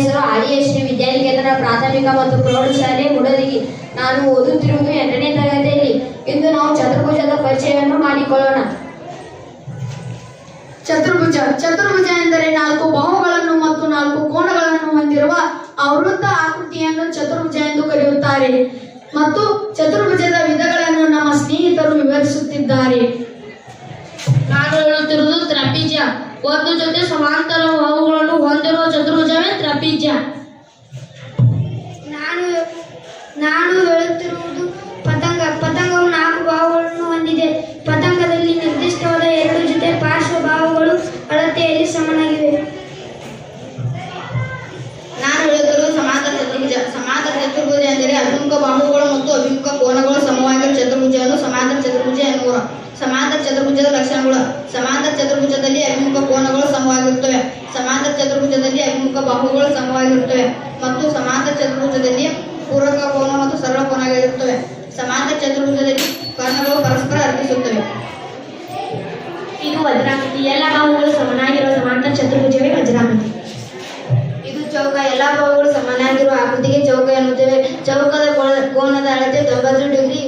ಹೆಸರು ಆರ್ಯ ಶ್ರೀ ವಿದ್ಯಾನಿಕೇತನ ಪ್ರಾಥಮಿಕ ಮತ್ತು ಪ್ರೌಢಶಾಲೆ ಮೂಡಲಗಿ. ನಾನು ಓದುತ್ತಿರುವುದು 8ನೇ ತರಗತಿಯಲ್ಲಿ. ಇಂದು ನಾವು ಚತುರ್ಭುಜದ ಪರಿಚಯವನ್ನು ಮಾಡಿಕೊಳ್ಳೋಣ. ಚತುರ್ಭುಜ ಎಂದರೆ 4 ಬಾಹುಗಳನ್ನು ಮತ್ತು 4 ಕೋನಗಳನ್ನು ಹೊಂದಿರುವ ಆವೃತ್ತ ಆಕೃತಿಯನ್ನು ಚತುರ್ಭುಜ ಎಂದು ಕರೆಯುತ್ತಾರೆ. ಮತ್ತು ಚತುರ್ಭುಜದ ವಿಧಗಳನ್ನು ನಮ್ಮ ಸ್ನೇಹಿತರು ವಿವರಿಸುತ್ತಿದ್ದಾರೆ. ನಾನು ಹೇಳುತ್ತಿರುವುದು ತ್ರಪಿಜ್ಯ. ಒಂದು ಜೊತೆ ಸಮಾಂತರ ಬಾಹುಗಳನ್ನು ಹೊಂದಿರುವ ಚತುರ್ಭುಜವೇ ತ್ರಪಿಜ್ಯ. ನಾನು ಹೇಳುತ್ತಿರುವುದು ಪತಂಗ. ಪತಂಗವು 4 ಬಾಹುಗಳನ್ನು ಹೊಂದಿದೆ. ಪತಂಗದಲ್ಲಿ ನಿರ್ದಿಷ್ಟವಾದ 2 ಜೊತೆ ಪಾರ್ಶ್ವ ಬಾಹುಗಳು ಅಳತೆಯಲ್ಲಿ ಸಮನಾಗಿವೆ. ನಾನು ಹೇಳುತ್ತಿರುವುದು ಸಮಾಂತರ ಚತುರ್ಭುಜ. ಸಮಾಂತರ ಚತುರ್ಭುಜ ಎಂದರೆ ಅಭಿಮುಖ ಬಾಹುಗಳು ಮತ್ತು ಅಭಿಮುಖ ಕೋನಗಳು ಸಮವಾಗಿರುವ ಚತುರ್ಭುಜವನ್ನು ಸಮಾಂತರ ಚತುರ್ಭುಜ ಎನ್ನುವರು. ಸಮಾಂತರ ಚತುರ್ಭುಜದ ಲಕ್ಷಣಗಳು: ಸಮಾಂತರ ಚತುರ್ಭುಜದಲ್ಲಿ ಅಭಿಮುಖ ಕೋನಗಳು ಸಮವಾಗಿರುತ್ತವೆ, ಸಮಾಂತರ ಚತುರ್ಭುಜದಲ್ಲಿ ಅಭಿಮುಖ ಬಾಹುಗಳು ಸಮವಾಗಿರುತ್ತವೆ ಮತ್ತು ಸಮಾಂತರ ಚತುರ್ಭುಜದಲ್ಲಿ ಪೂರಕ ಕೋನ ಮತ್ತು ಸರಳ ಕೋನ ಆಗಿರುತ್ತವೆ. ಸಮಾಂತರ ಚತುರ್ಭುಜದಲ್ಲಿ ಕರ್ಣಗಳು ಪರಸ್ಪರ ಅರ್ಪಿಸುತ್ತವೆ. ಇದು ವಜ್ರಾಕೃತಿ. ಎಲ್ಲ ಬಾಹುಗಳು ಸಮನಾಗಿರುವ ಸಮಾಂತರ ಚತುರ್ಭುಜವೇ ವಜ್ರಾಕೃತಿ. ಇದು ಚೌಕ. ಎಲ್ಲ ಬಾಹುಗಳು ಸಮನಾಗಿರುವ ಆಕೃತಿಗೆ ಚೌಕ ಎನ್ನುತ್ತೇವೆ. ಚೌಕದ ಕೋನದ ಅಳತೆ 90 ಡಿಗ್ರಿ.